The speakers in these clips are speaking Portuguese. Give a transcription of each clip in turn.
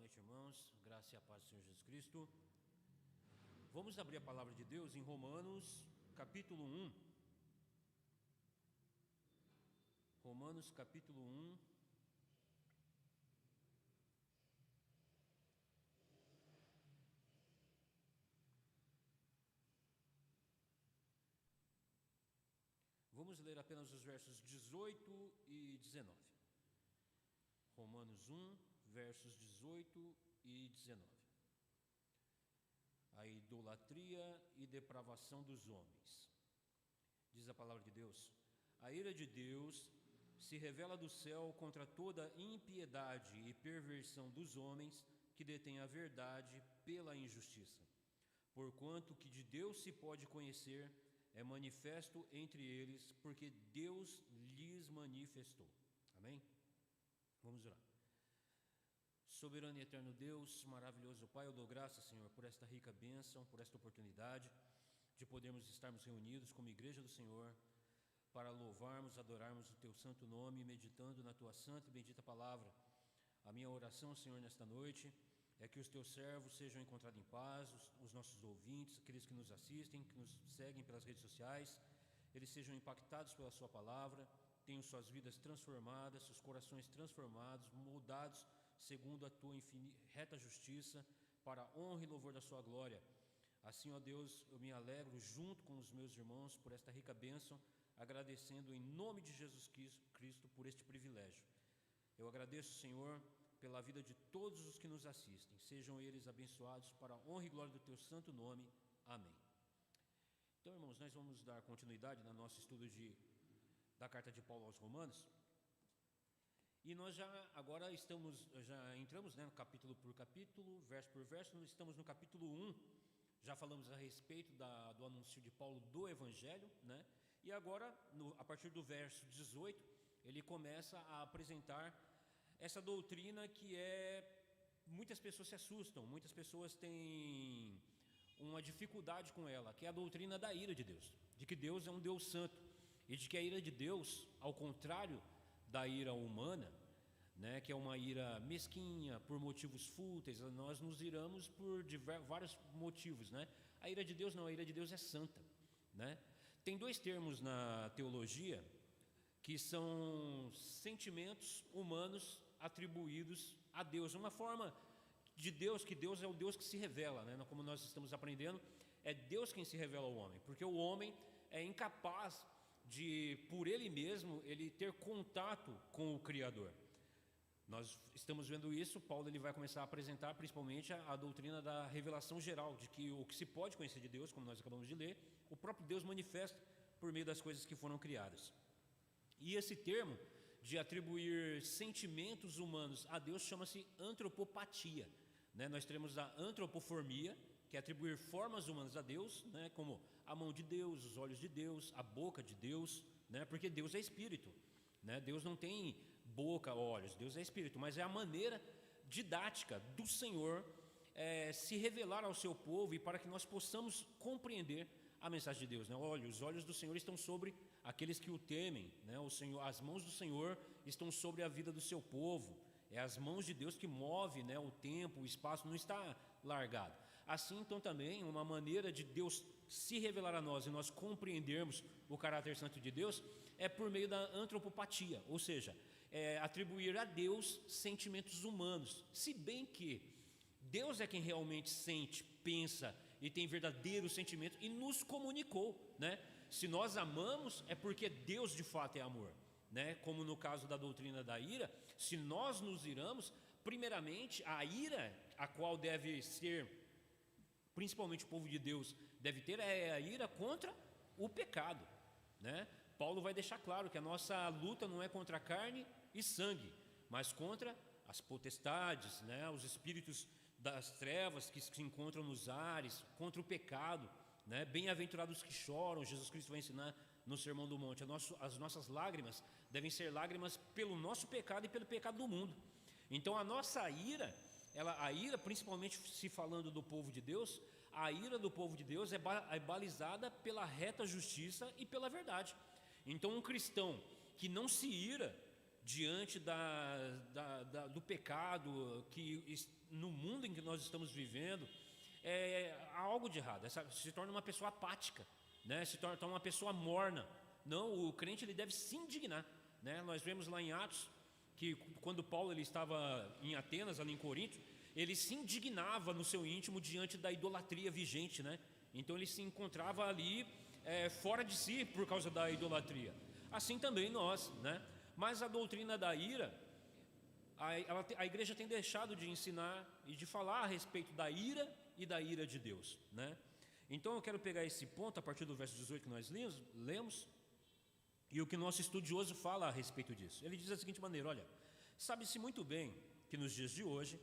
noite, irmãos. Graça e a paz do Senhor Jesus Cristo. Vamos abrir a palavra de Deus em Romanos, capítulo 1. Romanos, capítulo 1. Vamos ler apenas os versos 18 e 19. Romanos 1, versos 18 e 19. A idolatria e depravação dos homens. Diz a palavra de Deus: a ira de Deus se revela do céu contra toda impiedade e perversão dos homens que detêm a verdade pela injustiça. Porquanto o que de Deus se pode conhecer é manifesto entre eles, porque Deus lhes manifestou. Amém? Vamos orar. Soberano e eterno Deus, maravilhoso Pai, eu dou graças, Senhor, por esta rica bênção, por esta oportunidade de podermos estarmos reunidos como igreja do Senhor para louvarmos, adorarmos o Teu santo nome, meditando na Tua santa e bendita palavra. A minha oração, Senhor, nesta noite é que os Teus servos sejam encontrados em paz, os nossos ouvintes, aqueles que nos assistem, que nos seguem pelas redes sociais, eles sejam impactados pela Sua palavra, tenham suas vidas transformadas, seus corações transformados, moldados segundo a Tua reta justiça, para a honra e louvor da Sua glória. Assim, ó Deus, eu me alegro junto com os meus irmãos por esta rica bênção, agradecendo em nome de Jesus Cristo por este privilégio. Eu agradeço, Senhor, pela vida de todos os que nos assistem, sejam eles abençoados para a honra e glória do Teu santo nome. Amém. Então, irmãos, nós vamos dar continuidade no nosso estudo da carta de Paulo aos Romanos, e nós já entramos, né, capítulo por capítulo, verso por verso. Nós estamos no capítulo 1, já falamos a respeito do anúncio de Paulo do Evangelho, né, e agora, a partir do verso 18, ele começa a apresentar essa doutrina que muitas pessoas se assustam, muitas pessoas têm uma dificuldade com ela, que é a doutrina da ira de Deus, de que Deus é um Deus santo, e de que a ira de Deus, ao contrário da ira humana, né, que é uma ira mesquinha, por motivos fúteis, nós nos iramos por vários motivos, né? A ira de Deus não, a ira de Deus é santa, né? Tem dois termos na teologia que são sentimentos humanos atribuídos a Deus, uma forma de Deus, que Deus é o Deus que se revela, né? Como nós estamos aprendendo, é Deus quem se revela ao homem, porque o homem é incapaz de, por ele mesmo, ele ter contato com o Criador. Nós estamos vendo isso. Paulo ele vai começar a apresentar principalmente a doutrina da revelação geral, de que o que se pode conhecer de Deus, como nós acabamos de ler, o próprio Deus manifesta por meio das coisas que foram criadas. E esse termo de atribuir sentimentos humanos a Deus chama-se antropopatia, né? Nós temos a antropoformia, que é atribuir formas humanas a Deus, né? Como a mão de Deus, os olhos de Deus, a boca de Deus, né? Porque Deus é espírito, né? Deus não tem boca, olhos, Deus é espírito, mas é a maneira didática do Senhor se revelar ao seu povo, e para que nós possamos compreender a mensagem de Deus, né? Olha, os olhos do Senhor estão sobre aqueles que o temem, né? O Senhor, as mãos do Senhor estão sobre a vida do seu povo. É as mãos de Deus que move, né, o tempo, o espaço, não está largado. Assim, então, também uma maneira de Deus se revelar a nós e nós compreendermos o caráter santo de Deus é por meio da antropopatia, ou seja, atribuir a Deus sentimentos humanos, se bem que Deus é quem realmente sente, pensa e tem verdadeiro sentimento e nos comunicou, né? Se nós amamos, é porque Deus de fato é amor, né? Como no caso da doutrina da ira, se nós nos iramos, primeiramente a ira a qual deve ser, principalmente o povo de Deus deve ter, é a ira contra o pecado, né? Paulo vai deixar claro que a nossa luta não é contra carne e sangue, mas contra as potestades, né? Os espíritos das trevas que se encontram nos ares, contra o pecado, né? Bem-aventurados que choram, Jesus Cristo vai ensinar no Sermão do Monte. As nossas lágrimas devem ser lágrimas pelo nosso pecado e pelo pecado do mundo. Então a nossa ira, a ira, principalmente se falando do povo de Deus, a ira do povo de Deus é balizada pela reta justiça e pela verdade. Então um cristão que não se ira diante do pecado, no mundo em que nós estamos vivendo, há algo de errado, se torna uma pessoa apática, né? Se torna uma pessoa morna. Não, o crente ele deve se indignar, né? Nós vemos lá em Atos que quando Paulo ele estava em Atenas, ali em Corinto, ele se indignava no seu íntimo diante da idolatria vigente, né? Então ele se encontrava ali fora de si por causa da idolatria. Assim também nós, né? Mas a doutrina da ira, a igreja tem deixado de ensinar e de falar a respeito da ira e da ira de Deus, né? Então eu quero pegar esse ponto a partir do verso 18 que nós lemos, e o que nosso estudioso fala a respeito disso. Ele diz da seguinte maneira: olha, sabe-se muito bem que nos dias de hoje,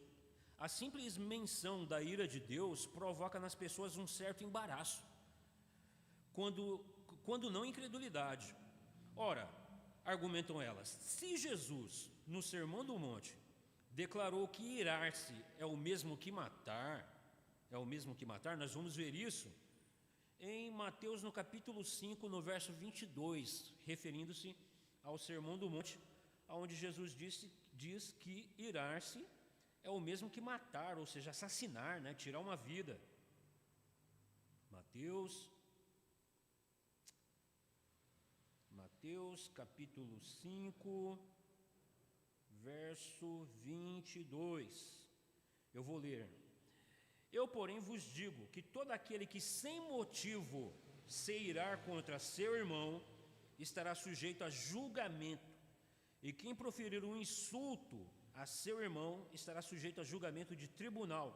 a simples menção da ira de Deus provoca nas pessoas um certo embaraço, quando não incredulidade. Ora, argumentam elas, se Jesus, no Sermão do Monte, declarou que irar-se é o mesmo que matar, nós vamos ver isso em Mateus no capítulo 5, no verso 22, referindo-se ao Sermão do Monte, onde Jesus diz que irar-se é o mesmo que matar, ou seja, assassinar, né? Tirar uma vida. Mateus capítulo 5, verso 22. Eu vou ler. Eu, porém, vos digo que todo aquele que sem motivo se irar contra seu irmão estará sujeito a julgamento, e quem proferir um insulto a seu irmão estará sujeito a julgamento de tribunal,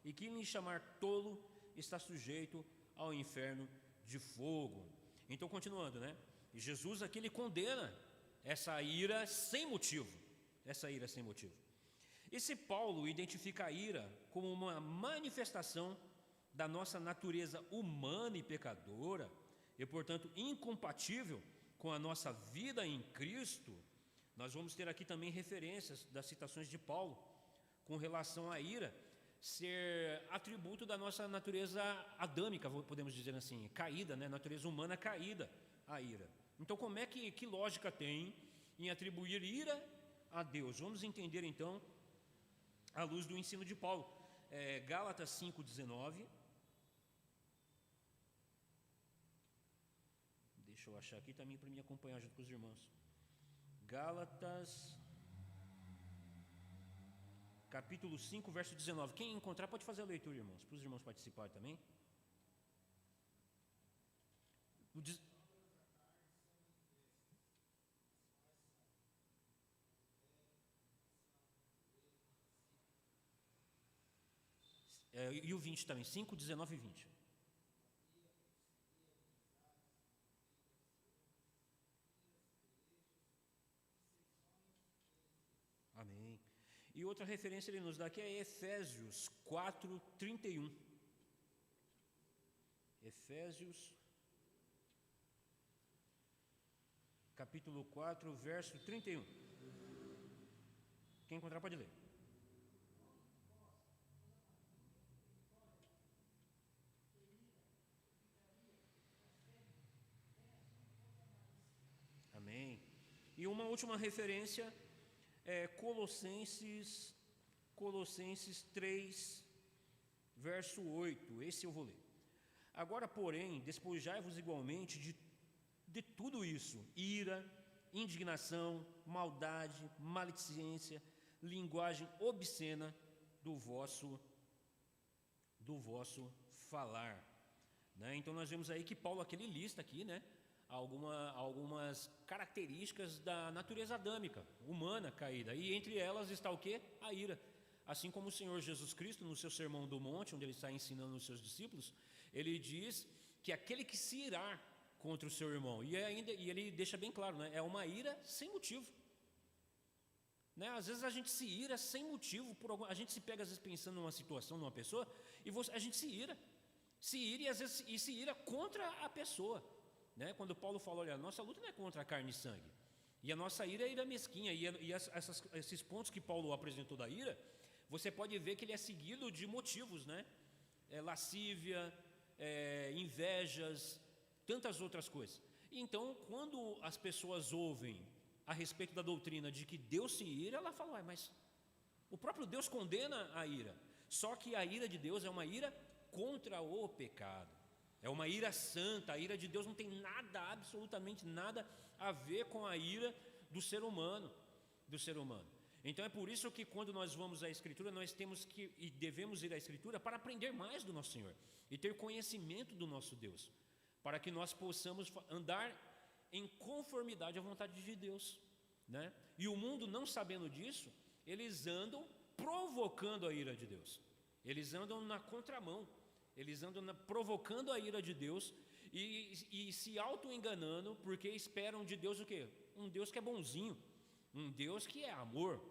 e quem lhe chamar tolo está sujeito ao inferno de fogo. Então, continuando, né? Jesus aqui ele condena essa ira sem motivo, Esse Paulo identifica a ira como uma manifestação da nossa natureza humana e pecadora, e portanto incompatível com a nossa vida em Cristo. Nós vamos ter aqui também referências das citações de Paulo com relação à ira ser atributo da nossa natureza adâmica, podemos dizer assim, caída, né? Natureza humana caída, a ira. Então, como é que lógica tem em atribuir ira a Deus? Vamos entender então à luz do ensino de Paulo. Gálatas 5,19. Deixa eu achar aqui também para me acompanhar junto com os irmãos. Gálatas, capítulo 5, verso 19. Quem encontrar pode fazer a leitura, irmãos, para os irmãos participarem também. E o 20 também, 5, 19 e 20. Amém. E outra referência ele nos dá aqui é Efésios 4, 31. Efésios, capítulo 4, verso 31. Quem encontrar pode ler. E uma última referência é Colossenses 3, verso 8. Esse eu vou ler. Agora, porém, despojai-vos igualmente de tudo isso: ira, indignação, maldade, maledicência, linguagem obscena do vosso falar. Né? Então nós vemos aí que Paulo aqui ele lista aqui, né? Algumas características da natureza adâmica, humana caída, e entre elas está o quê? A ira. Assim como o Senhor Jesus Cristo, no seu Sermão do Monte, onde ele está ensinando os seus discípulos, ele diz que aquele que se irar contra o seu irmão, e ele deixa bem claro, né? É uma ira sem motivo. Né? Às vezes a gente se ira sem motivo, a gente se pega às vezes pensando numa situação, numa pessoa, e a gente se ira e às vezes se ira contra a pessoa. Né? Quando Paulo fala, olha, a nossa luta não é contra a carne e sangue, e a nossa ira é ira mesquinha, e esses pontos que Paulo apresentou da ira, você pode ver que ele é seguido de motivos, né? Lascívia, invejas, tantas outras coisas. Então, quando as pessoas ouvem a respeito da doutrina de que Deus se ira, ela fala, mas o próprio Deus condena a ira. Só que a ira de Deus é uma ira contra o pecado. É uma ira santa. A ira de Deus não tem nada, absolutamente nada a ver com a ira do ser humano. Então é por isso que quando nós vamos à Escritura, nós temos que e devemos ir à Escritura para aprender mais do nosso Senhor e ter conhecimento do nosso Deus, para que nós possamos andar em conformidade à vontade de Deus, né? E o mundo, não sabendo disso, eles andam provocando a ira de Deus. Eles andam na contramão. Eles andam provocando a ira de Deus e se auto-enganando, porque esperam de Deus o quê? Um Deus que é bonzinho, um Deus que é amor,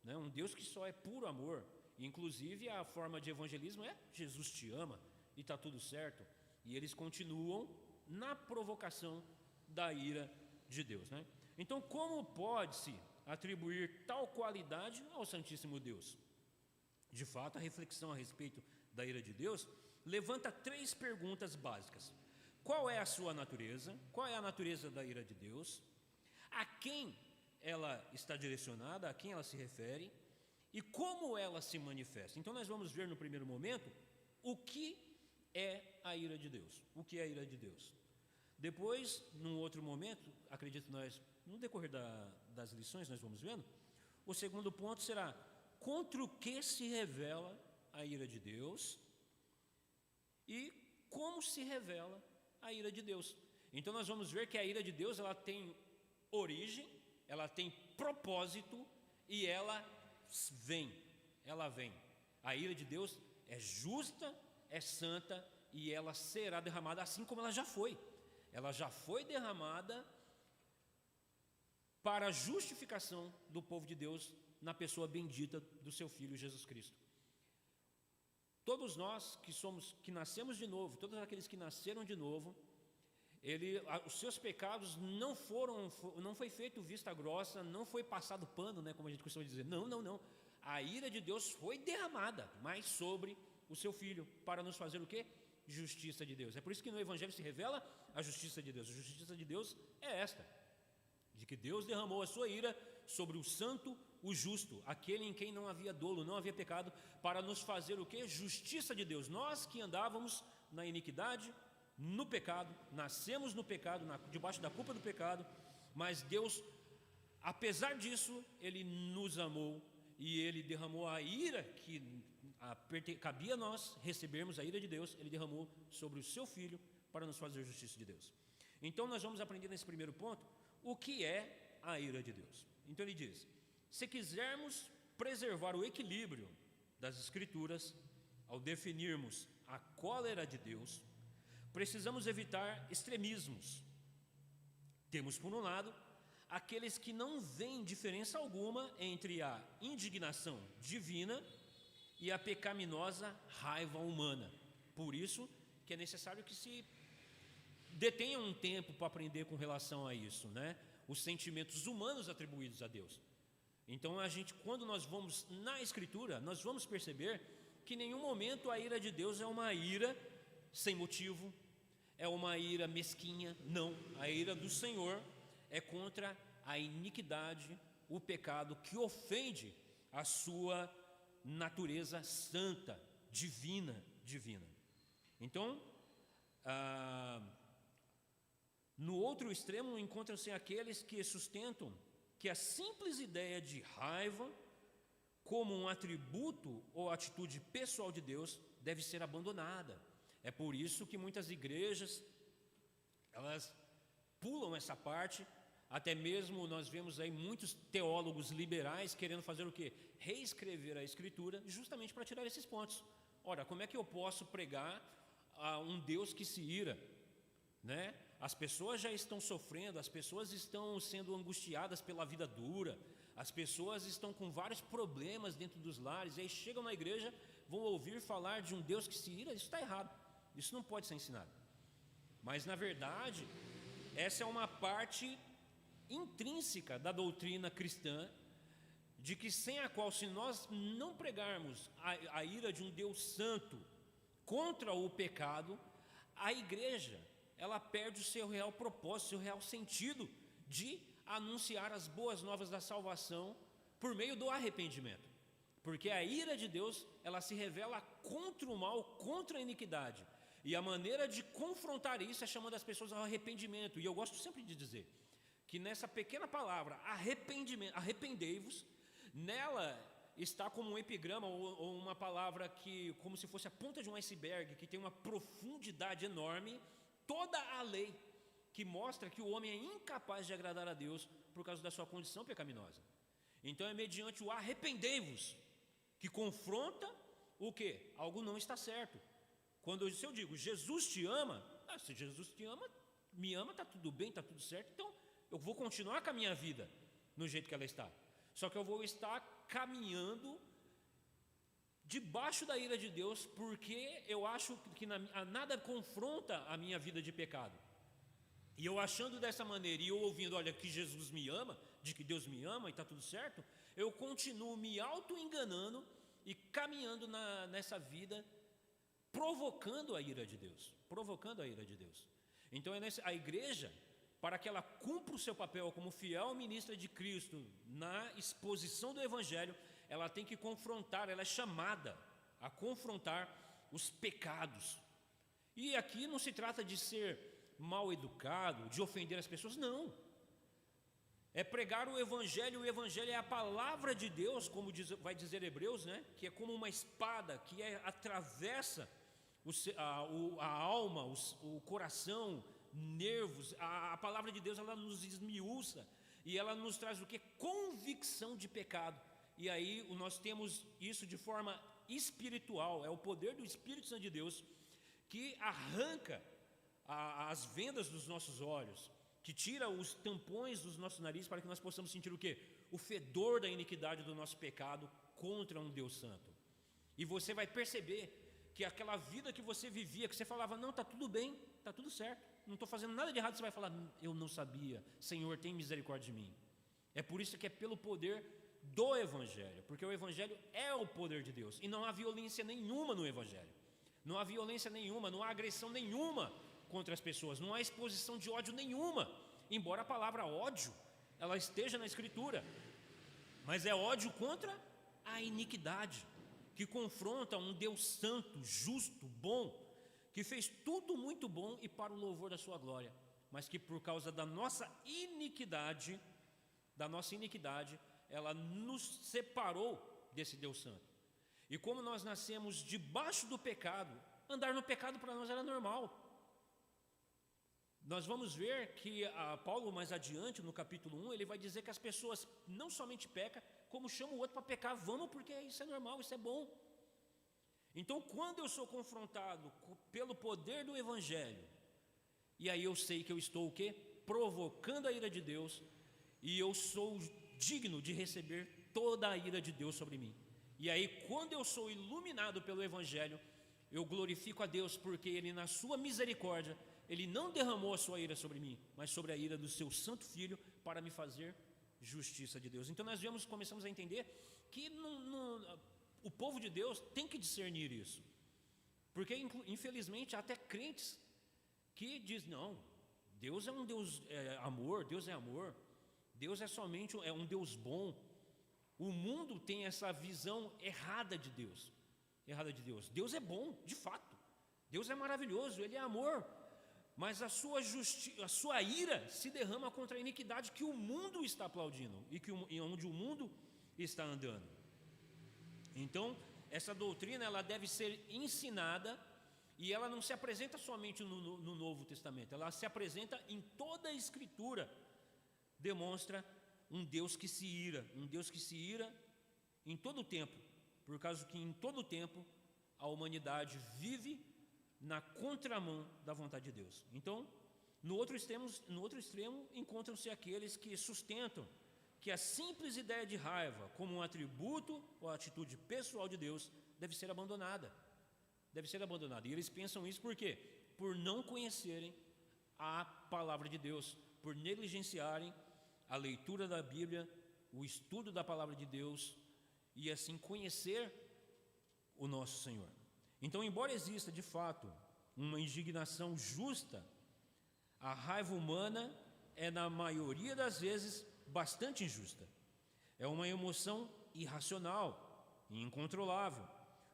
né? Um Deus que só é puro amor. Inclusive a forma de evangelismo é Jesus te ama e está tudo certo. E eles continuam na provocação da ira de Deus, né? Então, como pode-se atribuir tal qualidade ao Santíssimo Deus? De fato, a reflexão a respeito da ira de Deus levanta 3 perguntas básicas. Qual é a sua natureza? Qual é a natureza da ira de Deus? A quem ela está direcionada? A quem ela se refere? E como ela se manifesta? Então nós vamos ver no primeiro momento o que é a ira de Deus. O que é a ira de Deus? Depois, num outro momento, acredito nós, no decorrer das lições nós vamos vendo, o segundo ponto será contra o que se revela a ira de Deus e como se revela a ira de Deus. Então nós vamos ver que a ira de Deus, ela tem origem, ela tem propósito e ela vem. A ira de Deus é justa, é santa e ela será derramada assim como ela já foi. Ela já foi derramada para a justificação do povo de Deus na pessoa bendita do seu Filho Jesus Cristo. Todos nós que nascemos de novo, todos aqueles que nasceram de novo, os seus pecados não foi feito vista grossa, não foi passado pano, né, como a gente costuma dizer. Não. A ira de Deus foi derramada, mas sobre o seu Filho, para nos fazer o quê? Justiça de Deus. É por isso que no Evangelho se revela a justiça de Deus. A justiça de Deus é esta, de que Deus derramou a sua ira sobre o santo, o justo, aquele em quem não havia dolo, não havia pecado, para nos fazer o quê? Justiça de Deus. Nós que andávamos na iniquidade, no pecado, nascemos no pecado, debaixo da culpa do pecado, mas Deus, apesar disso, Ele nos amou e Ele derramou a ira que cabia a nós recebermos, a ira de Deus, Ele derramou sobre o seu Filho para nos fazer justiça de Deus. Então nós vamos aprender nesse primeiro ponto o que é a ira de Deus. Então ele diz: se quisermos preservar o equilíbrio das Escrituras, ao definirmos a cólera de Deus, precisamos evitar extremismos. Temos, por um lado, aqueles que não veem diferença alguma entre a indignação divina e a pecaminosa raiva humana. Por isso que é necessário que se detenha um tempo para aprender com relação a isso, né? Os sentimentos humanos atribuídos a Deus. Então quando nós vamos na Escritura, nós vamos perceber que em nenhum momento a ira de Deus é uma ira sem motivo, é uma ira mesquinha. Não, a ira do Senhor é contra a iniquidade, o pecado que ofende a sua natureza santa, divina. Então, no outro extremo encontram-se aqueles que sustentam que a simples ideia de raiva, como um atributo ou atitude pessoal de Deus, deve ser abandonada. É por isso que muitas igrejas, elas pulam essa parte. Até mesmo nós vemos aí muitos teólogos liberais querendo fazer o quê? Reescrever a Escritura justamente para tirar esses pontos. Ora, como é que eu posso pregar a um Deus que se ira, né? As pessoas já estão sofrendo, as pessoas estão sendo angustiadas pela vida dura, as pessoas estão com vários problemas dentro dos lares, e aí chegam na igreja, vão ouvir falar de um Deus que se ira. Isso está errado, isso não pode ser ensinado. Mas na verdade, essa é uma parte intrínseca da doutrina cristã, de que sem a qual, se nós não pregarmos a ira de um Deus santo contra o pecado, a igreja, ela perde o seu real propósito, o seu real sentido de anunciar as boas novas da salvação por meio do arrependimento. Porque a ira de Deus, ela se revela contra o mal, contra a iniquidade. E a maneira de confrontar isso é chamando as pessoas ao arrependimento. E eu gosto sempre de dizer que nessa pequena palavra, arrependimento, arrependei-vos, nela está como um epigrama ou uma palavra que, como se fosse a ponta de um iceberg, que tem uma profundidade enorme, toda a lei que mostra que o homem é incapaz de agradar a Deus por causa da sua condição pecaminosa. Então é mediante o arrependei-vos que confronta o quê? Algo não está certo. Se eu digo Jesus te ama, se Jesus te ama, me ama, está tudo bem, está tudo certo, então eu vou continuar com a minha vida no jeito que ela está. Só que eu vou estar caminhando debaixo da ira de Deus, porque eu acho que nada confronta a minha vida de pecado. E eu achando dessa maneira, e eu ouvindo, olha, que Jesus me ama, de que Deus me ama e está tudo certo, eu continuo me auto-enganando e caminhando nessa vida, provocando a ira de Deus, Então a igreja, para que ela cumpra o seu papel como fiel ministra de Cristo na exposição do Evangelho, ela tem que confrontar, ela é chamada a confrontar os pecados. E aqui não se trata de ser mal educado, de ofender as pessoas, não. É pregar o Evangelho é a palavra de Deus, como vai dizer Hebreus, né? Que é como uma espada que atravessa a alma, o coração, nervos. A palavra de Deus, ela nos esmiuça e ela nos traz o que? Convicção de pecado. E aí nós temos isso de forma espiritual, é o poder do Espírito Santo de Deus que arranca as vendas dos nossos olhos, que tira os tampões dos nossos narizes para que nós possamos sentir o quê? O fedor da iniquidade do nosso pecado contra um Deus santo. E você vai perceber que aquela vida que você vivia, que você falava, não, está tudo bem, está tudo certo, não estou fazendo nada de errado, você vai falar, eu não sabia, Senhor, tem misericórdia de mim. É por isso que é pelo poder do Evangelho, porque o Evangelho é o poder de Deus, e não há violência nenhuma no Evangelho, não há violência nenhuma, não há agressão nenhuma contra as pessoas, não há exposição de ódio nenhuma, embora a palavra ódio, ela esteja na Escritura, mas é ódio contra a iniquidade, que confronta um Deus santo, justo, bom, que fez tudo muito bom e para o louvor da sua glória, mas que por causa da nossa iniquidade, ela nos separou desse Deus santo. E como nós nascemos debaixo do pecado, andar no pecado para nós era normal. Nós vamos ver que Paulo mais adiante, no capítulo 1, ele vai dizer que as pessoas não somente pecam, como chamam o outro para pecar, vamos, porque isso é normal, isso é bom. Então, quando eu sou confrontado pelo poder do Evangelho, e aí eu sei que eu estou o quê? Provocando a ira de Deus, e eu sou digno de receber toda a ira de Deus sobre mim. E aí, quando eu sou iluminado pelo Evangelho, eu glorifico a Deus, porque Ele, na sua misericórdia, Ele não derramou a sua ira sobre mim, mas sobre a ira do seu santo Filho, para me fazer justiça de Deus. Então nós começamos a entender que o povo de Deus tem que discernir isso, porque infelizmente há até crentes que dizem, não, Deus é um Deus amor, Deus é somente um Deus bom. O mundo tem essa visão errada de Deus, Deus é bom, de fato, Deus é maravilhoso, Ele é amor, mas a sua ira se derrama contra a iniquidade que o mundo está aplaudindo e onde o mundo está andando. Então, essa doutrina, ela deve ser ensinada, e ela não se apresenta somente no Novo Testamento, ela se apresenta em toda a Escritura, demonstra um Deus que se ira em todo o tempo, por causa que em todo o tempo a humanidade vive na contramão da vontade de Deus. Então, no outro extremo encontram-se aqueles que sustentam que a simples ideia de raiva, como um atributo ou atitude pessoal de Deus, deve ser abandonada. E eles pensam isso por quê? Por não conhecerem a palavra de Deus, por negligenciarem a leitura da Bíblia, o estudo da palavra de Deus, e assim conhecer o nosso Senhor. Então, embora exista de fato uma indignação justa, a raiva humana é, na maioria das vezes, bastante injusta. É uma emoção irracional e incontrolável,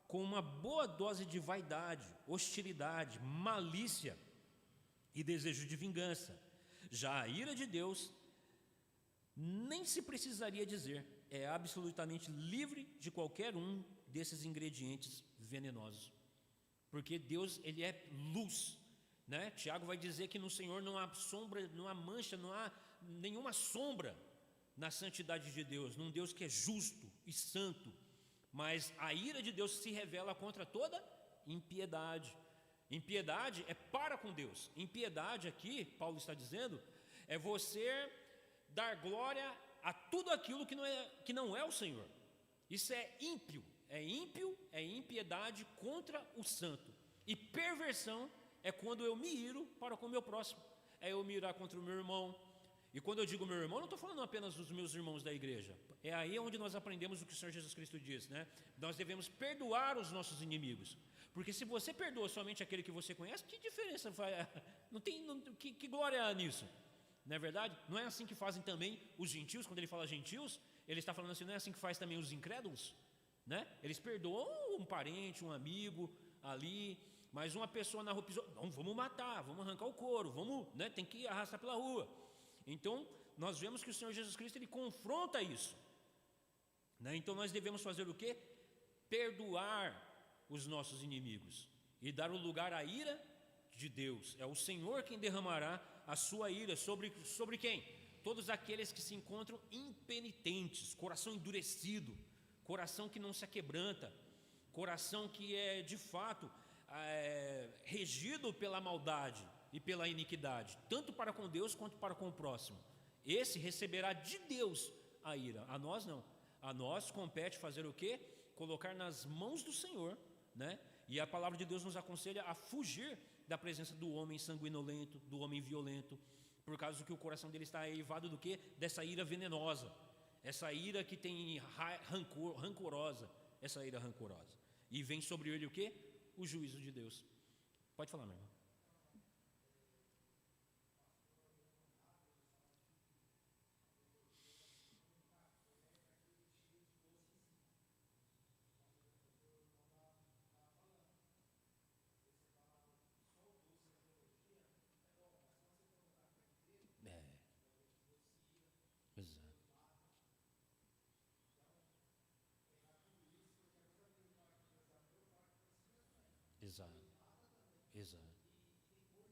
com uma boa dose de vaidade, hostilidade, malícia e desejo de vingança. Já a ira de Deus, nem se precisaria dizer, é absolutamente livre de qualquer um desses ingredientes venenosos. Porque Deus, Ele é luz, né? Tiago vai dizer que no Senhor não há sombra, não há mancha, não há nenhuma sombra na santidade de Deus, num Deus que é justo e santo. Mas a ira de Deus se revela contra toda impiedade. Impiedade é para com Deus. Impiedade aqui, Paulo está dizendo, é você dar glória a tudo aquilo que não é o Senhor. Isso é ímpio, é impiedade contra o santo. E perversão é quando eu me iro para com o meu próximo, é eu me irar contra o meu irmão. E quando eu digo meu irmão, não estou falando apenas dos meus irmãos da igreja. É aí onde nós aprendemos o que o Senhor Jesus Cristo diz, né? Nós devemos perdoar os nossos inimigos. Porque se você perdoa somente aquele que você conhece, que diferença faz? Que glória há nisso? Não é verdade? Não é assim que fazem também os gentios? Quando ele fala gentios, ele está falando assim, não é assim que faz também os incrédulos? Né? Eles perdoam um parente, um amigo ali, mas uma pessoa na rua pisou, não, vamos matar, vamos arrancar o couro, vamos, né, tem que arrastar pela rua. Então, nós vemos que o Senhor Jesus Cristo, Ele confronta isso, né? Então, nós devemos fazer o quê? Perdoar os nossos inimigos e dar o lugar à ira de Deus. É o Senhor quem derramará a sua ira sobre quem? Todos aqueles que se encontram impenitentes, coração endurecido, coração que não se aquebranta, coração que é de fato regido pela maldade e pela iniquidade, tanto para com Deus quanto para com o próximo. Esse receberá de Deus a ira, a nós não. A nós compete fazer o quê? Colocar nas mãos do Senhor, né? E a palavra de Deus nos aconselha a fugir da presença do homem sanguinolento, do homem violento, por causa do que o coração dele está eivado do quê? Dessa ira venenosa, essa ira que tem rancorosa, essa ira rancorosa. E vem sobre ele o quê? O juízo de Deus. Pode falar, meu irmão. Exato, exato.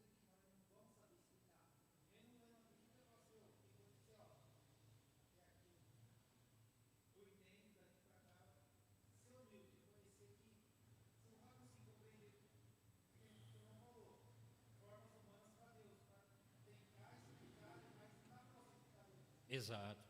Exato.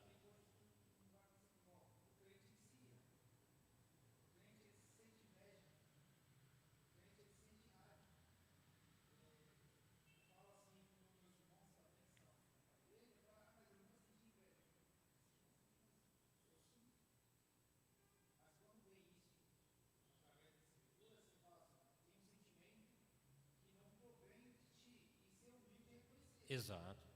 Exato.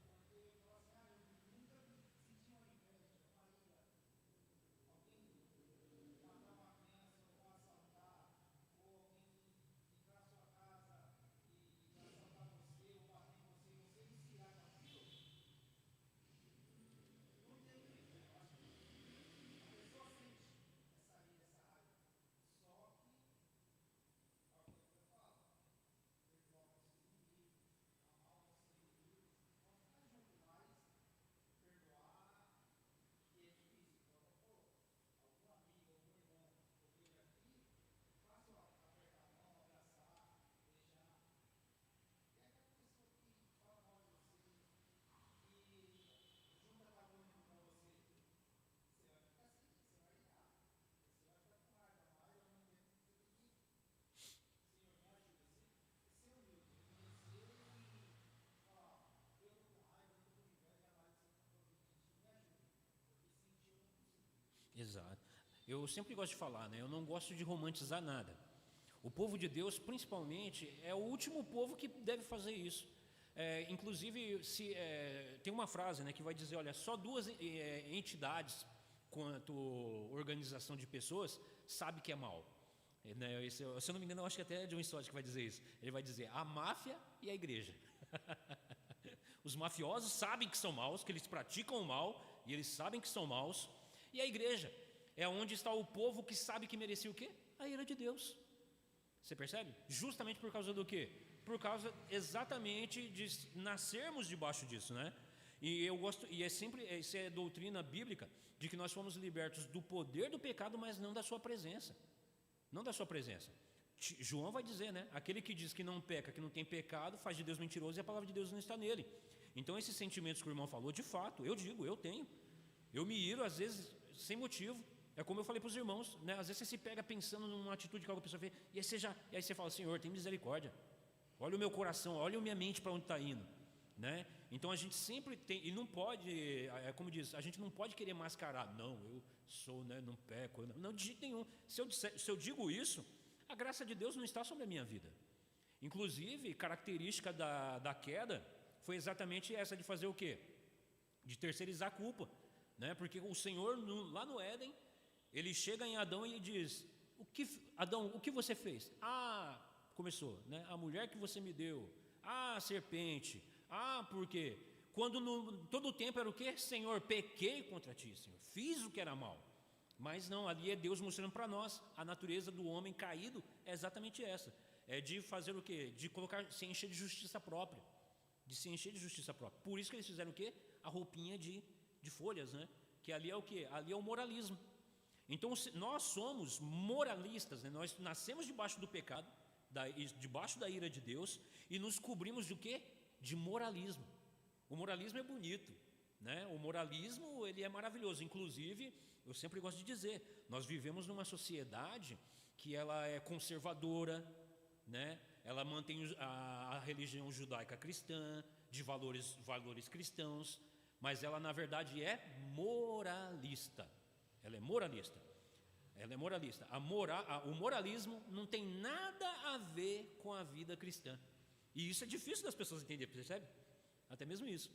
Exato. Eu sempre gosto de falar, né? Eu não gosto de romantizar nada. O povo de Deus, principalmente, é o último povo que deve fazer isso. Inclusive, tem uma frase, né, que vai dizer, olha, só duas entidades, quanto organização de pessoas, sabe que é mal. Né, se eu não me engano, eu acho que até é John Stott que vai dizer isso. Ele vai dizer a máfia e a igreja. Os mafiosos sabem que são maus, que eles praticam o mal, e eles sabem que são maus. E a igreja é onde está o povo que sabe que merecia o quê? A ira de Deus. Você percebe? Justamente por causa do quê? Por causa exatamente de nascermos debaixo disso, né? E eu gosto, e isso é doutrina bíblica, de que nós fomos libertos do poder do pecado, mas não da sua presença. Não da sua presença. João vai dizer, né? Aquele que diz que não peca, que não tem pecado, faz de Deus mentiroso e a palavra de Deus não está nele. Então esses sentimentos que o irmão falou, de fato, eu digo, eu tenho. Eu me iro às vezes sem motivo. É como eu falei para os irmãos, né? Às vezes você se pega pensando numa atitude que alguma pessoa fez, e aí você fala, Senhor, tem misericórdia. Olha o meu coração, olha a minha mente para onde está indo, né? Então a gente sempre tem, e não pode, como diz, a gente não pode querer mascarar. Não, eu sou, né, não peco, não, de jeito nenhum. Se eu digo isso, a graça de Deus não está sobre a minha vida. Inclusive, característica da queda foi exatamente essa, de fazer o quê? De terceirizar a culpa, né? Porque o Senhor, lá no Éden, ele chega em Adão e diz, Adão, o que você fez? Começou, né? A mulher que você me deu, a serpente, por quê? Quando todo o tempo era o quê? Senhor, pequei contra ti, Senhor, fiz o que era mal. Mas não, ali é Deus mostrando para nós, a natureza do homem caído é exatamente essa, é de fazer o quê? De se encher de justiça própria, por isso que eles fizeram o quê? A roupinha de folhas, né? Que ali é o quê? Ali é o moralismo. Então nós somos moralistas, né? Nós nascemos debaixo do pecado, debaixo da ira de Deus, e nos cobrimos de quê? De moralismo. O moralismo é bonito, né? O moralismo, ele é maravilhoso. Inclusive, eu sempre gosto de dizer, nós vivemos numa sociedade que ela é conservadora, né? Ela mantém a religião judaica cristã, de valores cristãos, mas ela na verdade é moralista. Ela é moralista. O moralismo não tem nada a ver com a vida cristã. E isso é difícil das pessoas entenderem, percebe? Até mesmo isso.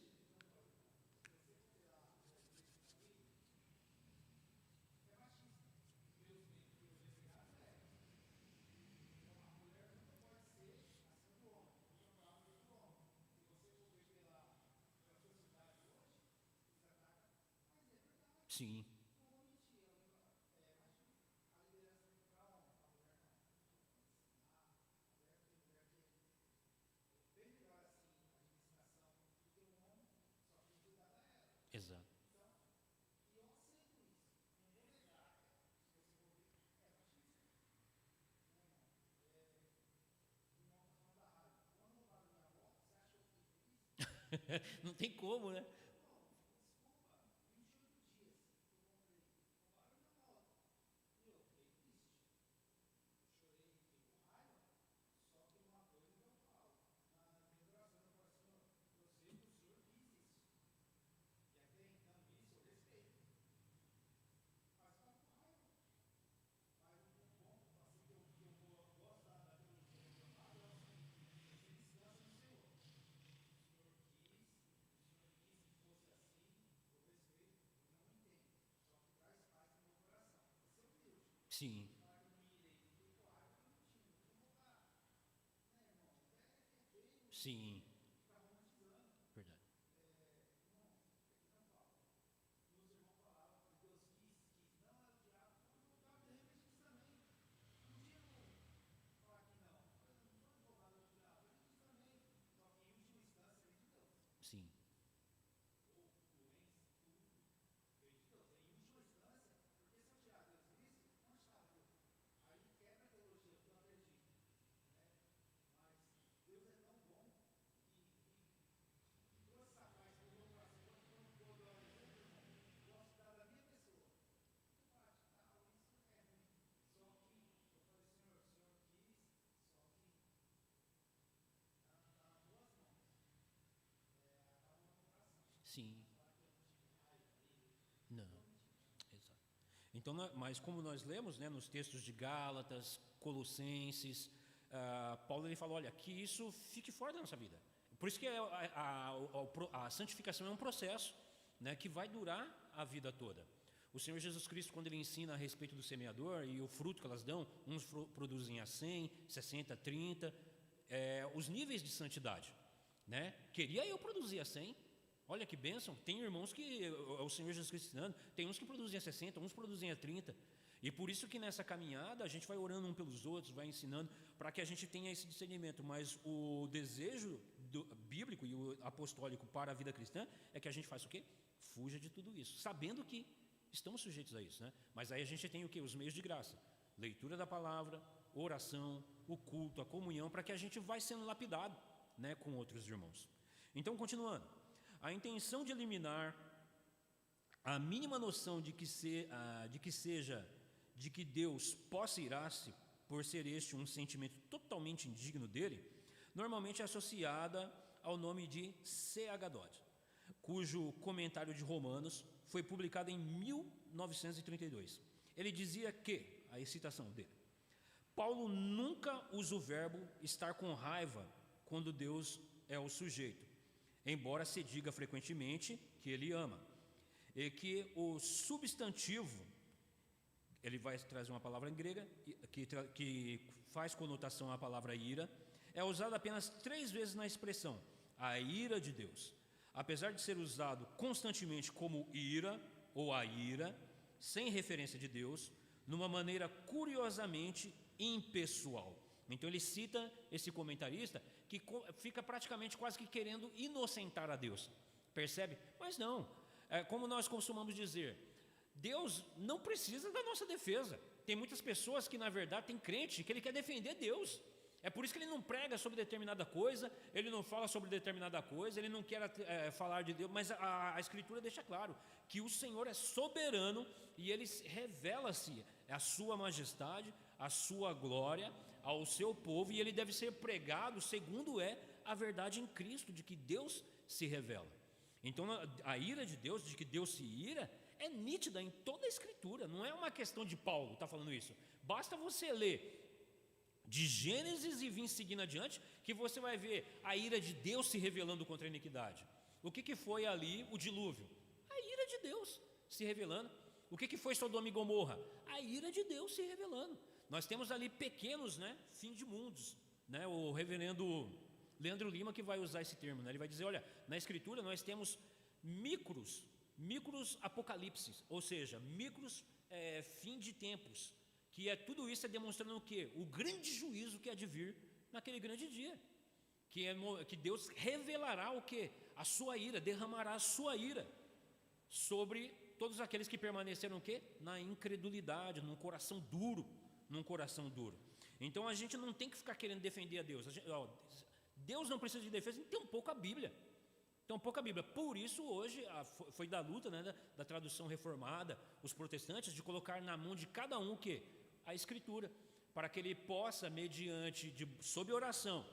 Sim. Exato. Não tem como, né? Sim. Sim. Verdade. Sim. Sim. Não. Exato. Então, mas como nós lemos, né, nos textos de Gálatas, Colossenses, Paulo ele fala, olha, que isso fique fora da nossa vida. Por isso que a santificação é um processo, né, que vai durar a vida toda. O Senhor Jesus Cristo, quando Ele ensina a respeito do semeador e o fruto que elas dão, uns produzem a 100, 60, 30, os níveis de santidade, né? Queria eu produzir a 100, olha que bênção. Tem irmãos que, o Senhor Jesus Cristo ensinando, tem uns que produzem a 60, uns produzem a 30. E por isso que nessa caminhada a gente vai orando um pelos outros, vai ensinando, para que a gente tenha esse discernimento. Mas o desejo bíblico e o apostólico para a vida cristã é que a gente faça o quê? Fuja de tudo isso, sabendo que estamos sujeitos a isso, né? Mas aí a gente tem o quê? Os meios de graça, leitura da palavra, oração, o culto, a comunhão, para que a gente vai sendo lapidado, né, com outros irmãos. Então, continuando, a intenção de eliminar a mínima noção de que Deus possa irar-se por ser este um sentimento totalmente indigno dele, normalmente é associada ao nome de C.H. Dodd, cujo comentário de Romanos foi publicado em 1932. Ele dizia que, a citação dele, Paulo nunca usa o verbo estar com raiva quando Deus é o sujeito, embora se diga frequentemente que ele ama, e que o substantivo, ele vai trazer uma palavra em grega que faz conotação à palavra ira, é usado apenas 3 vezes na expressão, a ira de Deus. Apesar de ser usado constantemente como ira ou a ira, sem referência de Deus, numa maneira curiosamente impessoal. Então ele cita esse comentarista que fica praticamente quase que querendo inocentar a Deus. Percebe? Mas não, como nós costumamos dizer, Deus não precisa da nossa defesa. Tem muitas pessoas que na verdade tem crente que ele quer defender Deus. É por isso que ele não prega sobre determinada coisa, ele não fala sobre determinada coisa, ele não quer falar de Deus, mas a Escritura deixa claro que o Senhor é soberano e ele revela-se a sua majestade, a sua glória ao seu povo, e ele deve ser pregado segundo é a verdade em Cristo, de que Deus se revela. Então a ira de Deus, de que Deus se ira, é nítida em toda a Escritura, não é uma questão de Paulo está falando isso. Basta você ler de Gênesis e vir seguindo adiante, que você vai ver a ira de Deus se revelando contra a iniquidade. O que foi ali o dilúvio? A ira de Deus se revelando. O que foi Sodoma e Gomorra? A ira de Deus se revelando. Nós temos ali pequenos, né, fim de mundos, né? O reverendo Leandro Lima que vai usar esse termo, né? Ele vai dizer, olha, na Escritura nós temos micros apocalipses, ou seja, fim de tempos, que tudo isso é demonstrando o quê? O grande juízo que há de vir naquele grande dia, que Deus revelará o quê? A sua ira, derramará a sua ira sobre todos aqueles que permaneceram o quê? Na incredulidade, num coração duro. Então a gente não tem que ficar querendo defender a Deus. Deus não precisa de defesa, tem um pouco a Bíblia. Por isso hoje foi da luta, né, da tradução reformada, os protestantes, de colocar na mão de cada um o quê? A Escritura, para que ele possa, sob oração,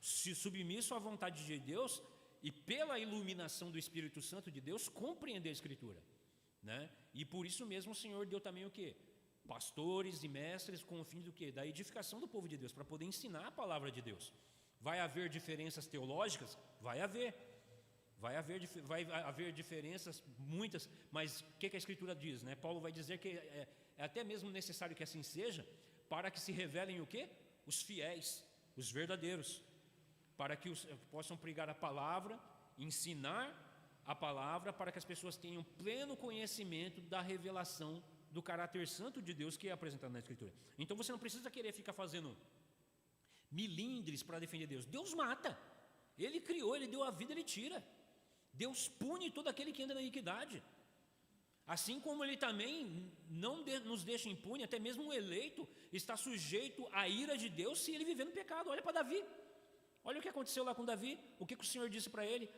se submisso à vontade de Deus e pela iluminação do Espírito Santo de Deus, compreender a Escritura, né? E por isso mesmo o Senhor deu também o quê? Pastores e mestres com o fim do quê? Da edificação do povo de Deus, para poder ensinar a palavra de Deus. Vai haver diferenças teológicas? Vai haver diferenças, muitas, mas o que a Escritura diz, né? Paulo vai dizer que é até mesmo necessário que assim seja, para que se revelem o quê? Os fiéis, os verdadeiros, para que possam pregar a palavra, ensinar a palavra, para que as pessoas tenham pleno conhecimento da revelação do caráter santo de Deus que é apresentado na Escritura. Então você não precisa querer ficar fazendo milindres para defender Deus. Deus mata, Ele criou, Ele deu a vida, Ele tira. Deus pune todo aquele que anda na iniquidade. Assim como Ele também não nos deixa impune, até mesmo o eleito está sujeito à ira de Deus se ele viver no pecado. Olha para Davi, olha o que aconteceu lá com Davi. O que o Senhor disse para ele?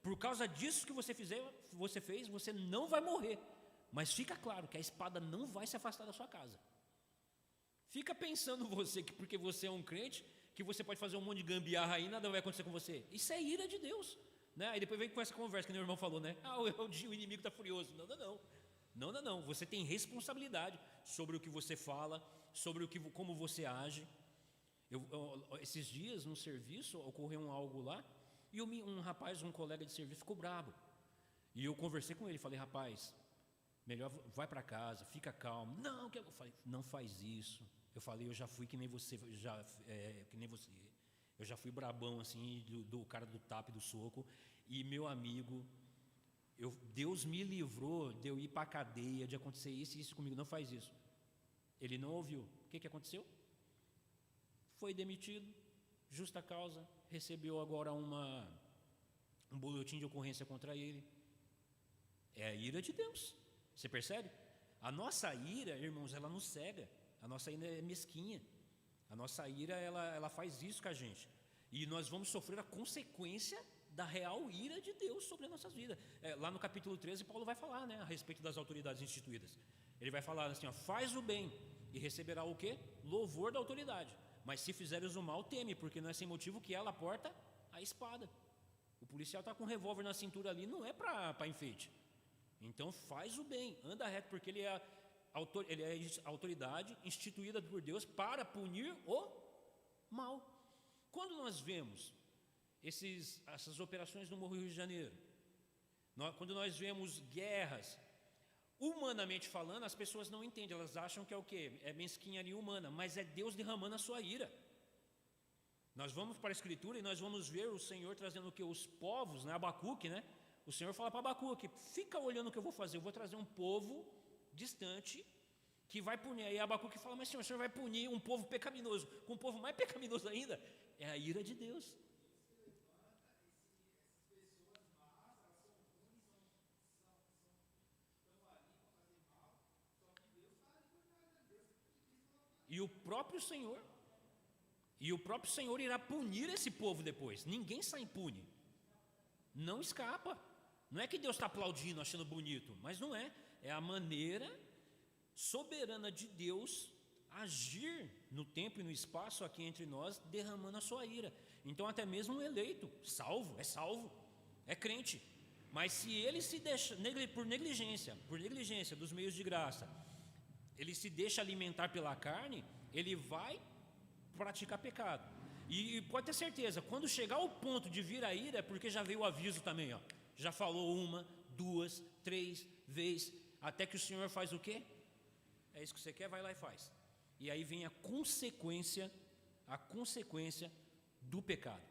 Por causa disso que você fez, você não vai morrer, mas fica claro que a espada não vai se afastar da sua casa. Fica pensando você que porque você é um crente, que você pode fazer um monte de gambiarra aí, nada vai acontecer com você. Isso é ira de Deus, né? Aí depois vem com essa conversa que meu irmão falou, né? O inimigo está furioso. Não. Você tem responsabilidade sobre o que você fala, sobre como você age. Esses dias no serviço ocorreu algo lá, E um rapaz, um colega de serviço, ficou bravo. E eu conversei com ele, falei, rapaz, melhor vai para casa, fica calmo. Não, eu falei, não faz isso. Eu falei, eu já fui que nem você, que nem você. Eu já fui brabão assim, do cara do tapa e do soco. E meu amigo, Deus me livrou de eu ir para a cadeia, de acontecer isso e isso comigo. Não faz isso. Ele não ouviu. O que aconteceu? Foi demitido, justa causa, recebeu agora um boletim de ocorrência contra ele. É a ira de Deus. Você percebe? A nossa ira, irmãos, ela nos cega. A nossa ira é mesquinha. A nossa ira, ela faz isso com a gente. E nós vamos sofrer a consequência da real ira de Deus sobre as nossas vidas. Lá no capítulo 13, Paulo vai falar, né, a respeito das autoridades instituídas. Ele vai falar assim, ó, faz o bem e receberá o quê? Louvor da autoridade. Mas se fizeres o mal, teme, porque não é sem motivo que ela porta a espada. O policial está com um revólver na cintura ali, não é para enfeite. Então faz o bem, anda reto, porque ele é autoridade instituída por Deus para punir o mal. Quando nós vemos essas operações no Morro Rio de Janeiro, quando nós vemos guerras, humanamente falando, as pessoas não entendem, elas acham que é o quê? É mesquinharia humana, mas é Deus derramando a sua ira. Nós vamos para a Escritura e nós vamos ver o Senhor trazendo o quê? Os povos, né? Abacuque, né? O Senhor fala para Abacuque, fica olhando o que eu vou fazer, eu vou trazer um povo distante que vai punir. Aí Abacuque fala, mas Senhor, o Senhor vai punir um povo pecaminoso, com um povo mais pecaminoso ainda, é a ira de Deus. E o próprio Senhor irá punir esse povo depois. Ninguém sai impune. Não escapa. Não é que Deus está aplaudindo, achando bonito, mas não é. É a maneira soberana de Deus agir no tempo e no espaço aqui entre nós, derramando a sua ira. Então até mesmo um eleito, salvo, é crente. Mas se ele se deixa, por negligência dos meios de graça, ele se deixa alimentar pela carne, ele vai praticar pecado. E pode ter certeza, quando chegar ao ponto de vir a ira, é porque já veio o aviso também, ó. Já falou 1, 2, 3 vezes, até que o Senhor faz o quê? É isso que você quer, vai lá e faz. E aí vem a consequência do pecado.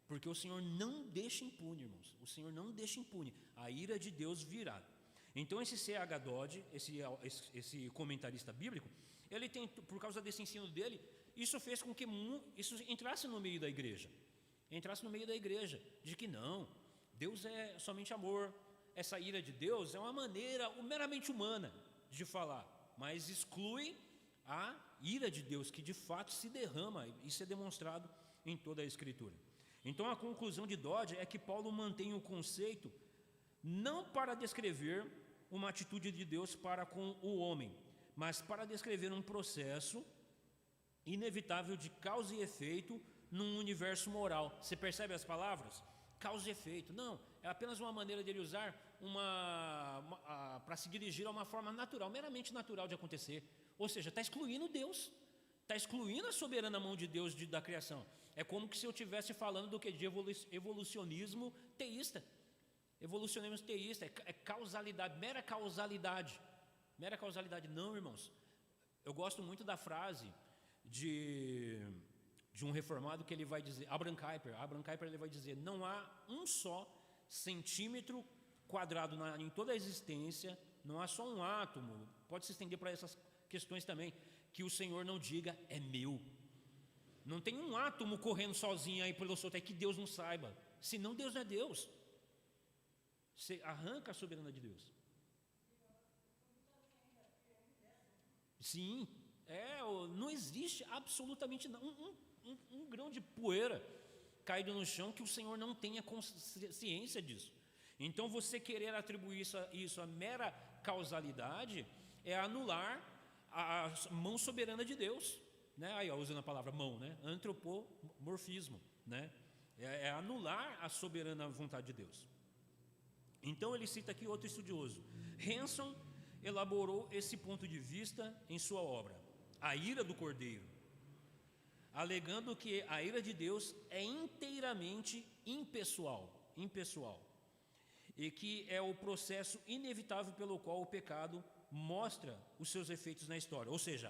Porque o Senhor não deixa impune, irmãos. O Senhor não deixa impune. A ira de Deus virá. Então esse C.H. Dodd, esse comentarista bíblico, ele tem, por causa desse ensino dele, isso fez com que isso entrasse no meio da igreja. De que não, Deus é somente amor. Essa ira de Deus é uma maneira meramente humana de falar, mas exclui a ira de Deus, que de fato se derrama. Isso é demonstrado em toda a Escritura. Então a conclusão de Dodd é que Paulo mantém o conceito não para descrever uma atitude de Deus para com o homem, mas para descrever um processo inevitável de causa e efeito num universo moral. Você percebe as palavras? Causa e efeito. Não, é apenas uma maneira dele usar para se dirigir a uma forma natural, meramente natural de acontecer. Ou seja, está excluindo Deus, está excluindo a soberana mão de Deus da criação. É como se eu estivesse falando do que? De evolucionismo teísta. Evolucionismo teísta é causalidade, mera causalidade. Não, irmãos. Eu gosto muito da frase de um reformado que ele vai dizer, Abraham Kuyper ele vai dizer, não há um só centímetro quadrado em toda a existência, não há só um átomo, pode se estender para essas questões também, que o Senhor não diga, é meu. Não tem um átomo correndo sozinho aí pelo solto, é que Deus não saiba, senão Deus não é Deus. Você arranca a soberania de Deus. Sim, não existe absolutamente um grão de poeira caído no chão que o Senhor não tenha consciência disso. Então você querer atribuir isso a mera causalidade é anular a mão soberana de Deus, né? Aí usando a palavra mão, né? Antropomorfismo, né? É anular a soberana vontade de Deus. Então ele cita aqui outro estudioso, Hanson elaborou esse ponto de vista em sua obra, A Ira do Cordeiro. alegando que a ira de Deus é inteiramente impessoal, e que é o processo inevitável pelo qual o pecado mostra os seus efeitos na história. Ou seja,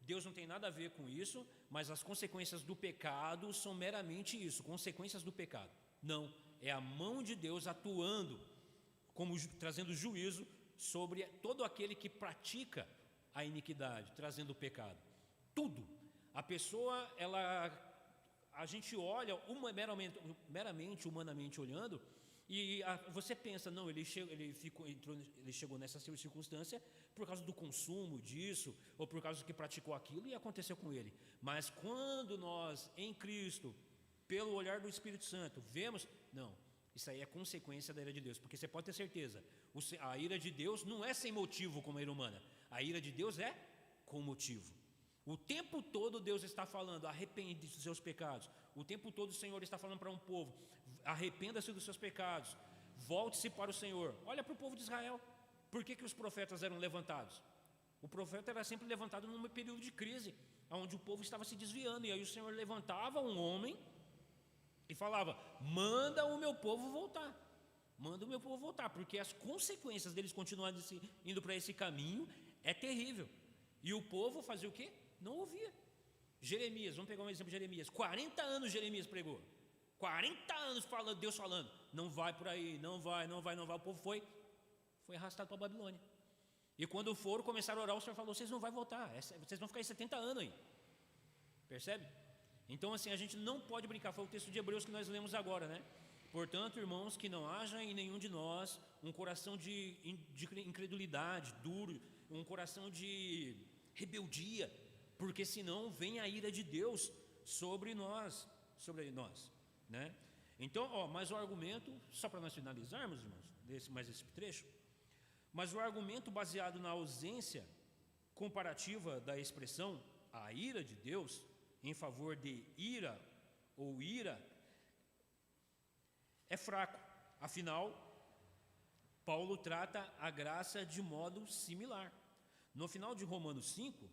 Deus não tem nada a ver com isso, mas as consequências do pecado são meramente isso, consequências do pecado. Não, é a mão de Deus atuando, trazendo juízo sobre todo aquele que pratica a iniquidade, trazendo o pecado. Tudo. A pessoa, a gente olha meramente humanamente olhando, e você pensa, não, ele chegou nessa circunstância por causa do consumo disso, ou por causa que praticou aquilo e aconteceu com ele. Mas quando nós, em Cristo, pelo olhar do Espírito Santo, vemos, não, isso aí é consequência da ira de Deus, porque você pode ter certeza, a ira de Deus não é sem motivo como a ira humana, a ira de Deus é com motivo. O tempo todo Deus está falando, arrepende-se dos seus pecados. O tempo todo o Senhor está falando para um povo, arrependa-se dos seus pecados, volte-se para o Senhor. Olha para o povo de Israel, por que os profetas eram levantados? O profeta era sempre levantado num período de crise, onde o povo estava se desviando, e aí o Senhor levantava um homem e falava, manda o meu povo voltar, porque as consequências deles continuarem indo para esse caminho é terrível. E o povo fazia o quê? Não ouvia. Jeremias, vamos pegar um exemplo de Jeremias. 40 anos Jeremias pregou. 40 anos falando, Deus falando, não vai por aí, não vai. O povo foi arrastado para a Babilônia. E quando foram, começaram a orar, o Senhor falou, vocês não vão voltar, vocês vão ficar aí 70 anos aí. Percebe? Então assim, a gente não pode brincar, foi o texto de Hebreus que nós lemos agora, né? Portanto, irmãos, que não haja em nenhum de nós um coração de incredulidade, duro, um coração de rebeldia, porque senão vem a ira de Deus sobre nós, né? Então, mas o argumento, só para nós finalizarmos, irmãos, mais esse trecho, mas o argumento baseado na ausência comparativa da expressão a ira de Deus em favor de ira ou ira é fraco. Afinal, Paulo trata a graça de modo similar. No final de Romanos 5,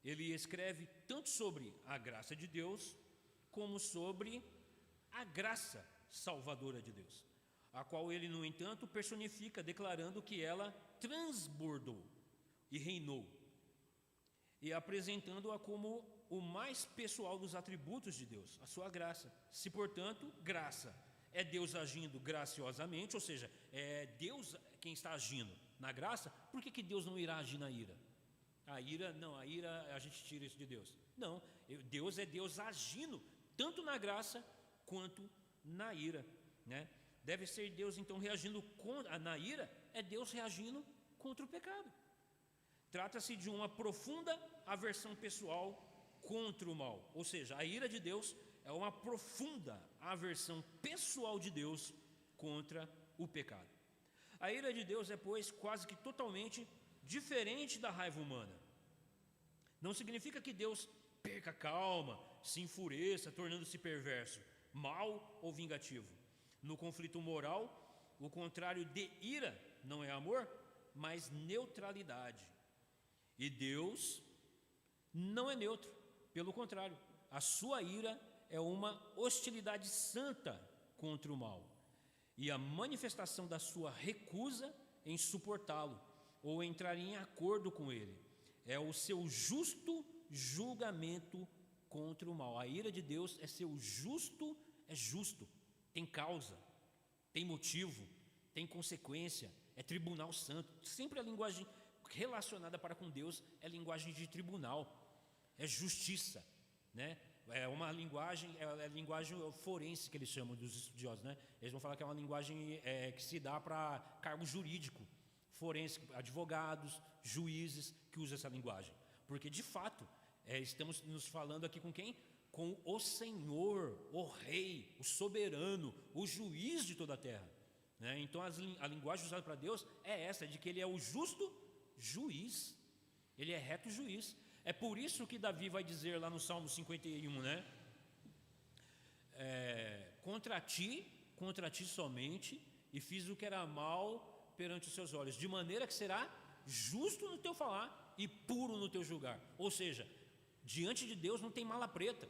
ele escreve tanto sobre a graça de Deus, como sobre a graça salvadora de Deus, a qual ele, no entanto, personifica, declarando que ela transbordou e reinou, e apresentando-a como o mais pessoal dos atributos de Deus, a sua graça. Se, portanto, graça é Deus agindo graciosamente, ou seja, é Deus quem está agindo na graça, por que Deus não irá agir na ira? A ira, a gente tira isso de Deus. Não, Deus é Deus agindo tanto na graça quanto na ira, né? Deve ser Deus então reagindo na ira, é Deus reagindo contra o pecado. Trata-se de uma profunda aversão pessoal contra o mal, ou seja, a ira de Deus é uma profunda aversão pessoal de Deus contra o pecado. A ira de Deus é, pois, quase que totalmente diferente da raiva humana. Não significa que Deus perca a calma, se enfureça, tornando-se perverso, mau ou vingativo. No conflito moral, o contrário de ira não é amor, mas neutralidade. E Deus não é neutro, pelo contrário, a sua ira é uma hostilidade santa contra o mal, e a manifestação da sua recusa em suportá-lo, ou entrar em acordo com ele, é o seu justo julgamento contra o mal. A ira de Deus é justo, tem causa, tem motivo, tem consequência, é tribunal santo. Sempre a linguagem relacionada para com Deus é linguagem de tribunal, é justiça, né? É uma linguagem, é a linguagem forense que eles chamam dos estudiosos, né? Eles vão falar que é uma linguagem que se dá para cargo jurídico, forense, advogados, juízes que usam essa linguagem, porque de fato estamos nos falando aqui com quem? Com o Senhor, o Rei, o soberano, o juiz de toda a terra, né? Então a linguagem usada para Deus é essa, de que Ele é o justo juiz, Ele é reto juiz. É por isso que Davi vai dizer lá no Salmo 51, né? Contra ti somente, e fiz o que era mal perante os seus olhos, de maneira que será justo no teu falar e puro no teu julgar. Ou seja, diante de Deus não tem mala preta.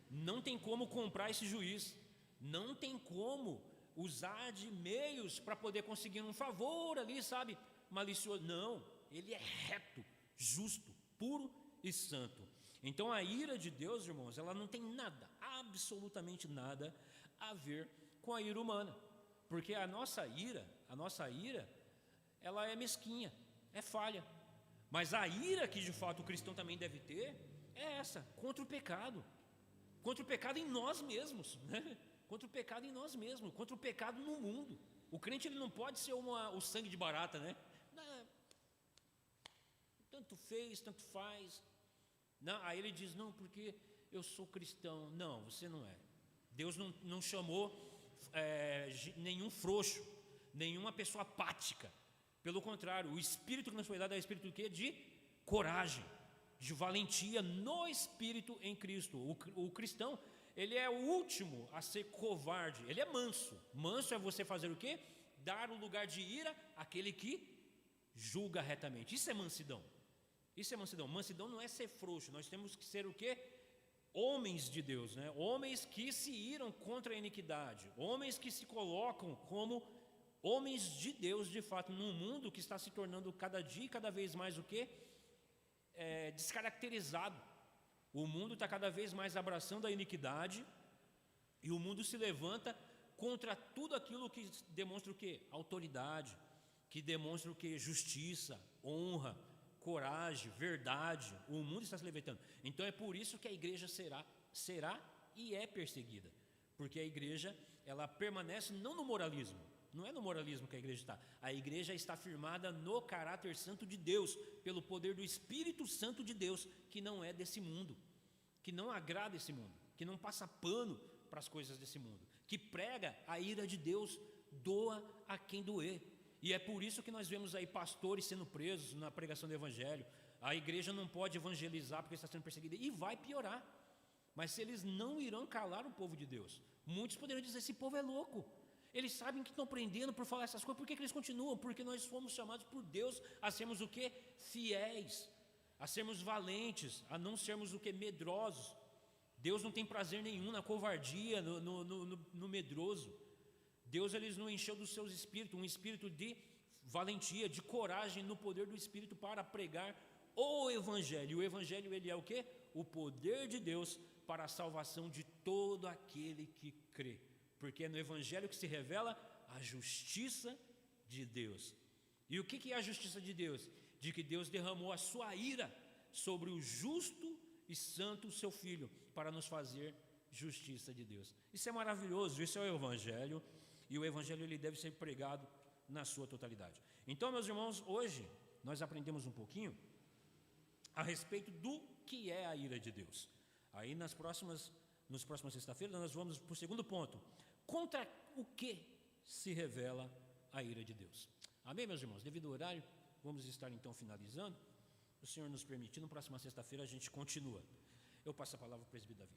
Não tem como comprar esse juiz. Não tem como usar de meios para poder conseguir um favor ali, sabe, malicioso. Não, ele é reto, justo, puro e santo. Então a ira de Deus, irmãos, ela não tem nada, absolutamente nada a ver com a ira humana, porque a nossa ira, ela é mesquinha, é falha. Mas a ira que de fato o cristão também deve ter é essa, contra o pecado em nós mesmos, né? Contra o pecado em nós mesmos, contra o pecado no mundo. O crente, ele não pode ser o sangue de barata, né? Não, tanto fez, tanto faz. Não, aí ele diz, não, porque eu sou cristão. Não, você não é. Deus não chamou nenhum frouxo, nenhuma pessoa apática. Pelo contrário, o espírito que nos foi dado é o espírito do quê? De coragem, de valentia no espírito em Cristo. O cristão, ele é o último a ser covarde, ele é manso. Manso é você fazer o quê? Dar o lugar de ira àquele que julga retamente. Isso é mansidão. Isso é mansidão. Mansidão não é ser frouxo, nós temos que ser o quê? Homens de Deus, né? Homens que se iram contra a iniquidade, homens que se colocam como homens de Deus de fato, num mundo que está se tornando cada dia e cada vez mais o quê? Descaracterizado. O mundo está cada vez mais abraçando a iniquidade e o mundo se levanta contra tudo aquilo que demonstra o quê? Autoridade, que demonstra o quê? Justiça, honra, coragem, verdade. O mundo está se levantando. Então é por isso que a igreja será e é perseguida, porque a igreja, ela permanece não no moralismo. Não é no moralismo que a igreja está. A igreja está firmada no caráter santo de Deus, pelo poder do Espírito Santo de Deus, que não é desse mundo, que não agrada esse mundo, que não passa pano para as coisas desse mundo, que prega a ira de Deus, doa a quem doer. E é por isso que nós vemos aí pastores sendo presos na pregação do evangelho. A igreja não pode evangelizar porque está sendo perseguida, e vai piorar. Mas se eles não irão calar o povo de Deus, muitos poderão dizer, esse povo é louco. Eles sabem que estão prendendo por falar essas coisas. Por que eles continuam? Porque nós fomos chamados por Deus a sermos o quê? Fiéis, a sermos valentes, a não sermos o quê? Medrosos. Deus não tem prazer nenhum na covardia, no medroso. Deus, ele nos encheu dos seus espíritos, um espírito de valentia, de coragem, no poder do Espírito para pregar o Evangelho. E o Evangelho, ele é o quê? O poder de Deus para a salvação de todo aquele que crê. Porque é no Evangelho que se revela a justiça de Deus. E o que é a justiça de Deus? De que Deus derramou a sua ira sobre o justo e santo seu Filho, para nos fazer justiça de Deus. Isso é maravilhoso, isso é o Evangelho, e o Evangelho, ele deve ser pregado na sua totalidade. Então, meus irmãos, hoje nós aprendemos um pouquinho a respeito do que é a ira de Deus. Aí nas próximas sexta-feiras nós vamos para o segundo ponto. Contra o que se revela a ira de Deus? Amém, meus irmãos? Devido ao horário, vamos estar então finalizando. O Senhor nos permitindo, na próxima sexta-feira a gente continua. Eu passo a palavra para o presbítero Davi.